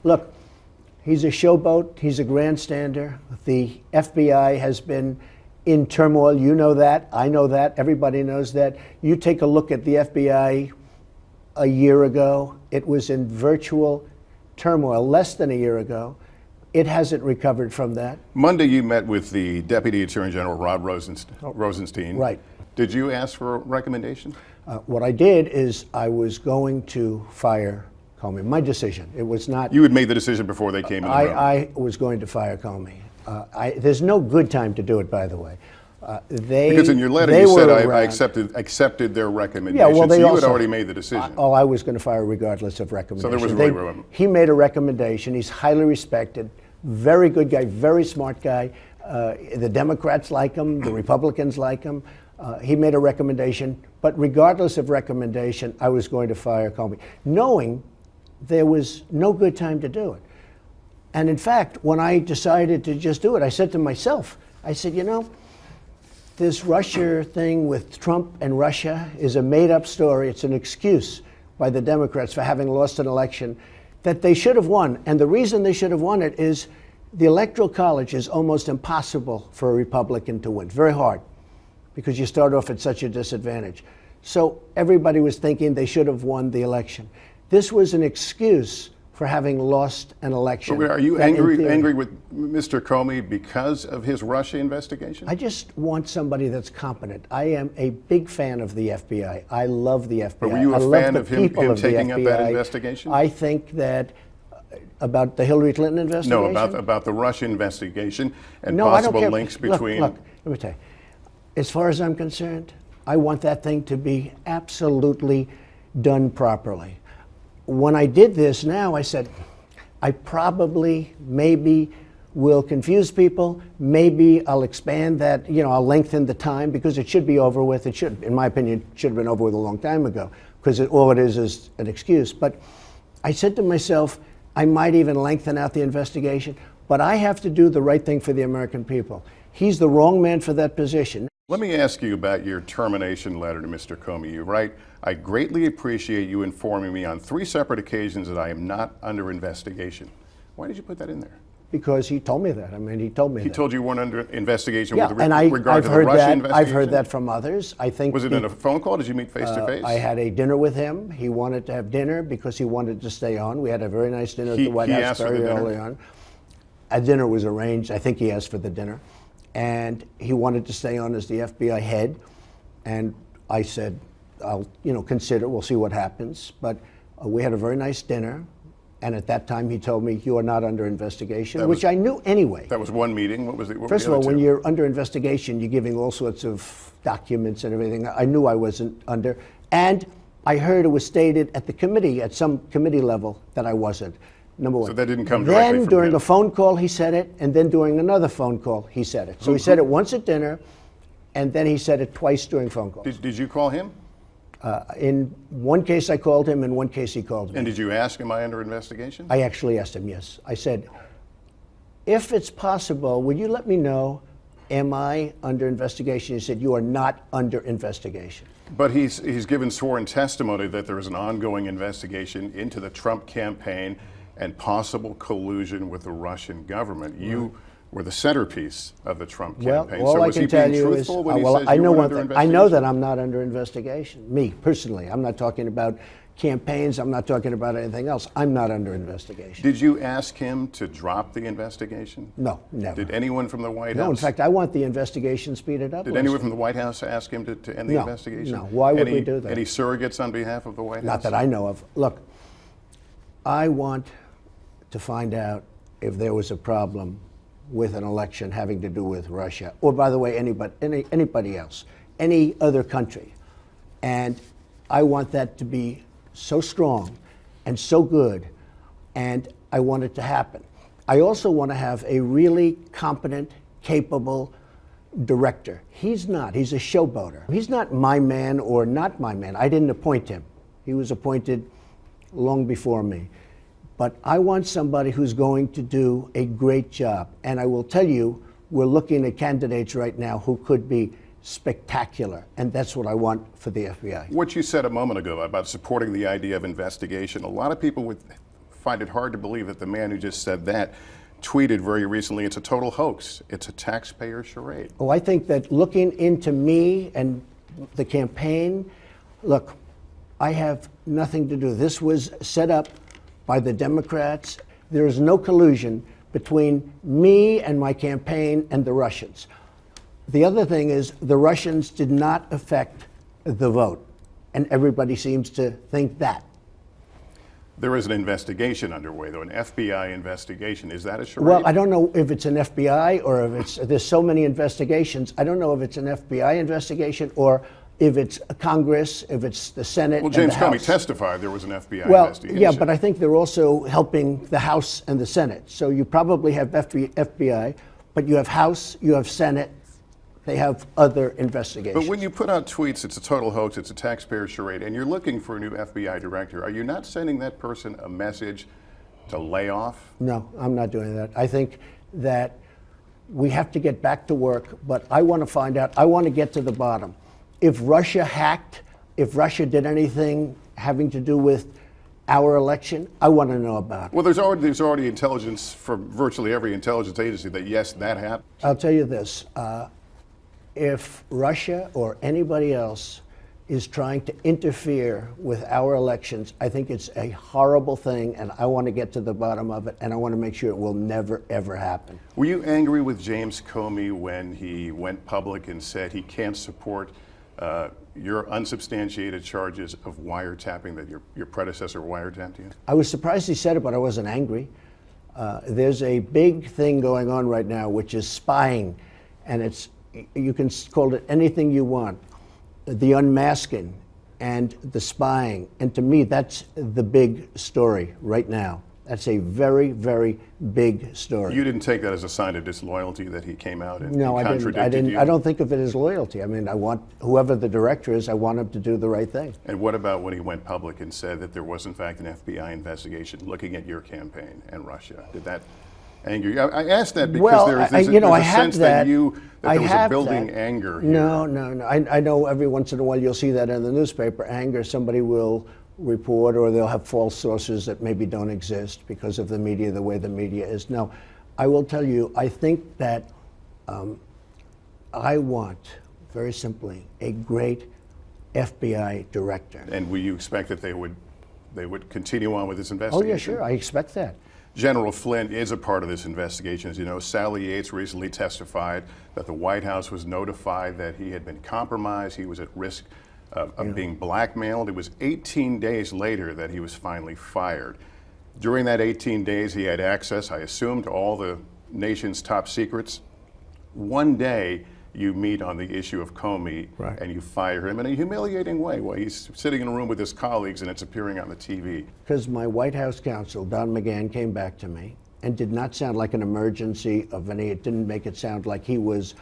Look, he's a showboat. He's a grandstander. The FBI has been in turmoil. You know that. I know that. Everybody knows that. You take a look at the FBI a year ago. It was in virtual turmoil less than a year ago. It hasn't recovered from that. Monday, you met with the Deputy Attorney General, Rod Rosenstein. Right. Did you ask for a recommendation? What I did is I was going to fire Comey. My decision. It was not. You had made the decision before they came in the room. I was going to fire Comey. There's no good time to do it, by the way. Because in your letter you said I accepted their recommendation. Yeah, well, so you had already made the decision. I was going to fire regardless of recommendation. So there was really he made a recommendation. He's highly respected, very good guy, very smart guy. The Democrats like him, the Republicans like him. He made a recommendation, but regardless of recommendation, I was going to fire Comey, knowing there was no good time to do it. And in fact, when I decided to just do it, I said to myself, I said, you know, this Russia thing with Trump and Russia is a made-up story. It's an excuse by the Democrats for having lost an election that they should have won. And the reason they should have won it is the Electoral College is almost impossible for a Republican to win. Very hard, because you start off at such a disadvantage. So everybody was thinking they should have won the election. This was an excuse for having lost an election. So are you angry with Mr. Comey because of his Russia investigation? I just want somebody that's competent. I am a big fan of the FBI. I love the FBI. But were you a fan of him taking up that investigation? I think that about the Hillary Clinton investigation? No, about the Russia investigation and possible links between... Look, let me tell you. As far as I'm concerned, I want that thing to be absolutely done properly. When I did this now, I said, I probably, maybe will confuse people. Maybe I'll expand that, I'll lengthen the time because it should be over with. It should, in my opinion, should have been over with a long time ago because all it is an excuse. But I said to myself, I might even lengthen out the investigation, but I have to do the right thing for the American people. He's the wrong man for that position. Let me ask you about your termination letter to Mr. Comey. You write, I greatly appreciate you informing me on 3 separate occasions that I am not under investigation. Why did you put that in there? Because he told me that. I mean, he told me that. He told you you weren't under investigation with regard to the Russia investigation? I've heard that from others. I think. Was it in a phone call? Did you meet face to face? I had a dinner with him. He wanted to have dinner because he wanted to stay on. We had a very nice dinner at the White House very early on. A dinner was arranged. I think he asked for the dinner. And he wanted to stay on as the FBI head. And I said, I'll consider, we'll see what happens. But we had a very nice dinner. And at that time, he told me, you are not under investigation, which I knew anyway. That was one meeting? What was the First of all, when you're under investigation, you're giving all sorts of documents and everything. I knew I wasn't under. And I heard it was stated at the committee, at some committee level, that I wasn't. Number one. So that didn't come directly from him. Then during a phone call, he said it. And then during another phone call, he said it. So he said it once at dinner. And then he said it twice during phone calls. Did you call him? In one case, I called him. In one case, he called me. And did you ask, am I under investigation? I actually asked him, yes. I said, if it's possible, would you let me know, am I under investigation? He said, you are not under investigation. But he's given sworn testimony that there is an ongoing investigation into the Trump campaign and possible collusion with the Russian government. You were the centerpiece of the Trump campaign. All so I was can he tell being you truthful is, when he says you were under investigation? I know that I'm not under investigation. Me, personally. I'm not talking about campaigns. I'm not talking about anything else. I'm not under investigation. Did you ask him to drop the investigation? No, never. Did anyone from the White House? No, in fact, I want the investigation speeded up. Did anyone from the White House ask him to end the investigation? No, why would we do that? Any surrogates on behalf of the White House? Not that I know of. Look, I want to find out if there was a problem with an election having to do with Russia, or by the way, anybody else, any other country. And I want that to be so strong and so good, and I want it to happen. I also want to have a really competent, capable director. He's not. He's a showboater. He's not my man or not my man. I didn't appoint him. He was appointed long before me. But I want somebody who's going to do a great job. And I will tell you, we're looking at candidates right now who could be spectacular. And that's what I want for the FBI. What you said a moment ago about supporting the idea of investigation, a lot of people would find it hard to believe that the man who just said that tweeted very recently, it's a total hoax. It's a taxpayer charade. Oh, I think that looking into me and the campaign, look, I have nothing to do. This was set up by the Democrats. There is no collusion between me and my campaign and the Russians. The other thing is the Russians did not affect the vote, and everybody seems to think that. There is an investigation underway, though, an FBI investigation. Is that a charade? Well, I don't know if it's an FBI or if it's, there's so many investigations. I don't know if it's an FBI investigation or if it's Congress, if it's the Senate. Well, James and the Comey House. testified there was an FBI Well, investigation. yeah, but I think they're also helping the House and the Senate. So you probably have FBI, but you have House, you have Senate. They have other investigations. But when you put out tweets, it's a total hoax, it's a taxpayer charade, and you're looking for a new FBI director, are you not sending that person a message to lay off? No, I'm not doing that. I think that we have to get back to work, but I want to find out, I want to get to the bottom. If Russia hacked, if Russia did anything having to do with our election, I want to know about it. Well, there's already intelligence from virtually every intelligence agency that, yes, that happened. I'll tell you this. If Russia or anybody else is trying to interfere with our elections, I think it's a horrible thing, and I want to get to the bottom of it, and I want to make sure it will never, ever happen. Were you angry with James Comey when he went public and said he can't support your unsubstantiated charges of wiretapping, that your predecessor wiretapped you? I was surprised he said it, but I wasn't angry. There's a big thing going on right now, which is spying, and you can call it anything you want. The unmasking and the spying. And to me, that's the big story right now. That's a very, very big story. You didn't take that as a sign of disloyalty that he came out and No, contradicted you? I don't think of it as loyalty. I mean, I want whoever the director is, I want him to do the right thing. And what about when he went public and said that there was in fact an FBI investigation looking at your campaign and Russia? Did that anger you? I asked that because there's a sense that there was a building anger here. No. I know every once in a while you'll see that in the newspaper. Anger, somebody will report, or they'll have false sources that maybe don't exist because of the media, the way the media is. No, I will tell you, I think that I want, very simply, a great FBI director. And will you expect that they would continue on with this investigation? Oh yeah, sure, I expect that. General Flynn is a part of this investigation. As you know, Sally Yates recently testified that the White House was notified that he had been compromised, he was at risk of being blackmailed. It was 18 days later that he was finally fired. During that 18 days, he had access, I assume, to all the nation's top secrets. One day, you meet on the issue of Comey, right, and you fire him in a humiliating way while he's sitting in a room with his colleagues and it's appearing on the TV. Because my White House counsel, Don McGahn, came back to me and did not sound like an emergency of any, it didn't make it sound like he was,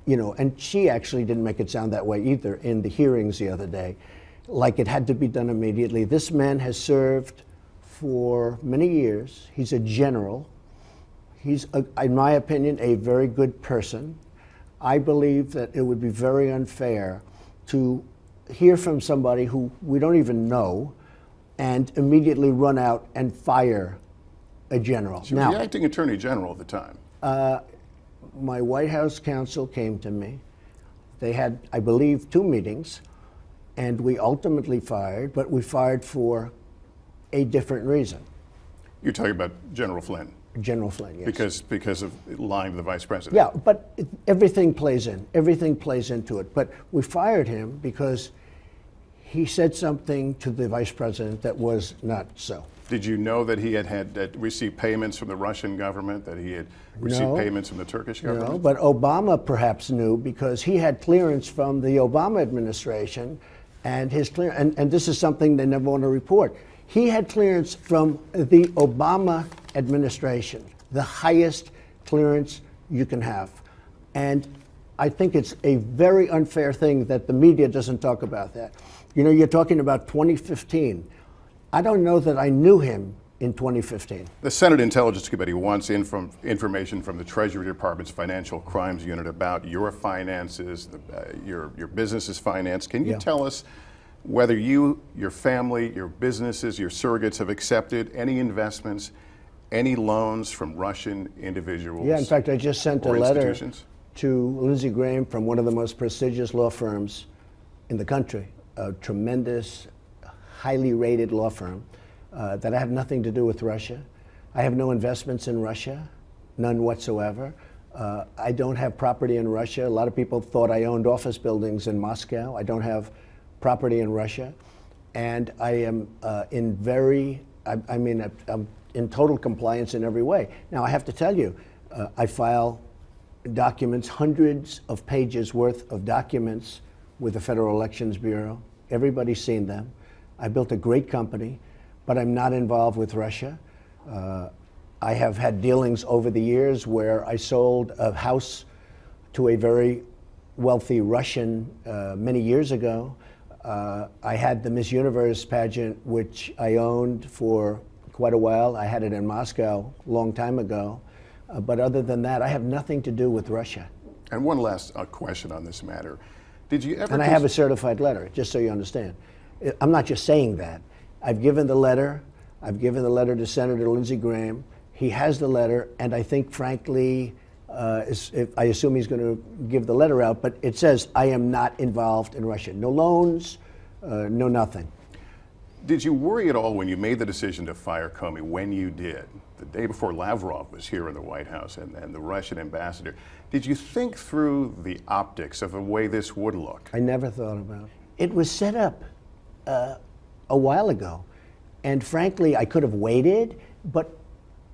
and she actually didn't make it sound that way either in the hearings the other day, like it had to be done immediately. This man has served for many years. He's a general. He's, in my opinion, a very good person. I believe that it would be very unfair to hear from somebody who we don't even know and immediately run out and fire a general. She was the acting attorney general at the time. My White House counsel came to me. They had, I believe, 2 meetings, and we ultimately fired, but we fired for a different reason. You're talking about General Flynn? General Flynn, yes. Because of lying to the vice president? Yeah, but everything plays in. Everything plays into it. But we fired him because he said something to the vice president that was not so. Did you know that he had received payments from the Russian government, that he had received payments from the Turkish government? No, but Obama perhaps knew because he had clearance from the Obama administration, and his and this is something they never want to report. He had clearance from the Obama administration, the highest clearance you can have. And I think it's a very unfair thing that the media doesn't talk about that. You're talking about 2015. I don't know that I knew him in 2015. The Senate Intelligence Committee wants information from the Treasury Department's Financial Crimes Unit about your finances, your business's finance. Can you tell us whether you, your family, your businesses, your surrogates have accepted any investments, any loans from Russian individuals? Yeah, in fact, I just sent a or letter institutions? to Lindsey Graham from one of the most prestigious law firms in the country, a tremendous, highly rated law firm, that I have nothing to do with Russia. I have no investments in Russia, none whatsoever. I don't have property in Russia. A lot of people thought I owned office buildings in Moscow. I don't have property in Russia. And I am I'm in total compliance in every way. Now, I have to tell you, I file documents, hundreds of pages worth of documents with the Federal Elections Bureau. Everybody's seen them. I built a great company, but I'm not involved with Russia. I have had dealings over the years where I sold a house to a very wealthy Russian many years ago. I had the Miss Universe pageant, which I owned for quite a while. I had it in Moscow a long time ago. But other than that, I have nothing to do with Russia. And one last question on this matter. Did you ever... And I have a certified letter, just so you understand. I'm not just saying that. I've given the letter. I've given the letter to Senator Lindsey Graham. He has the letter, and I think, frankly, I assume he's going to give the letter out, but it says, I am not involved in Russia. No loans, no nothing. Did you worry at all when you made the decision to fire Comey, when you did, the day before Lavrov was here in the White House and the Russian ambassador? Did you think through the optics of the way this would look? I never thought about it. It was set up a while ago, and frankly, I could have waited, but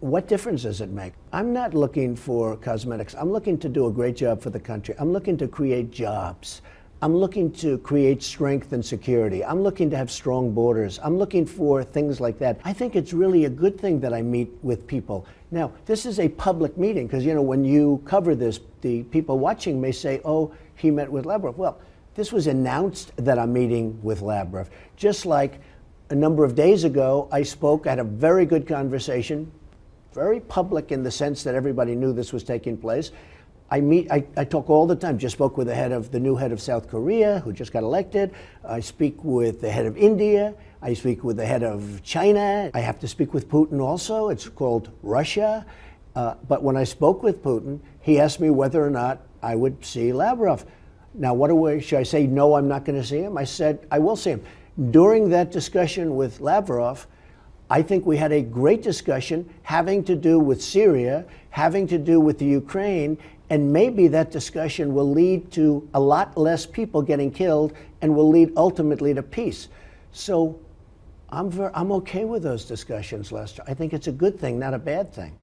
what difference does it make? I'm not looking for cosmetics. I'm looking to do a great job for the country. I'm looking to create jobs. I'm looking to create strength and security. I'm looking to have strong borders. I'm looking for things like that. I think it's really a good thing that I meet with people. Now, this is a public meeting because, you know, when you cover this, the people watching may say, oh, he met with Lavrov. Well, this was announced that I'm meeting with Lavrov. Just like a number of days ago, I had a very good conversation, very public in the sense that everybody knew this was taking place. I talk all the time. Just spoke with the new head of South Korea, who just got elected. I speak with the head of India. I speak with the head of China. I have to speak with Putin also. It's called Russia. But when I spoke with Putin, he asked me whether or not I would see Lavrov. Now, should I say, no, I'm not going to see him? I said, I will see him. During that discussion with Lavrov, I think we had a great discussion having to do with Syria, having to do with the Ukraine, and maybe that discussion will lead to a lot less people getting killed and will lead ultimately to peace. So I'm okay with those discussions, Lester. I think it's a good thing, not a bad thing.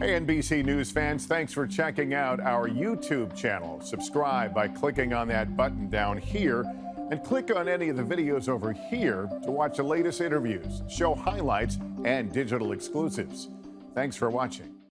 Hey, NBC News fans, thanks for checking out our YouTube channel. Subscribe by clicking on that button down here and click on any of the videos over here to watch the latest interviews, show highlights, and digital exclusives. Thanks for watching.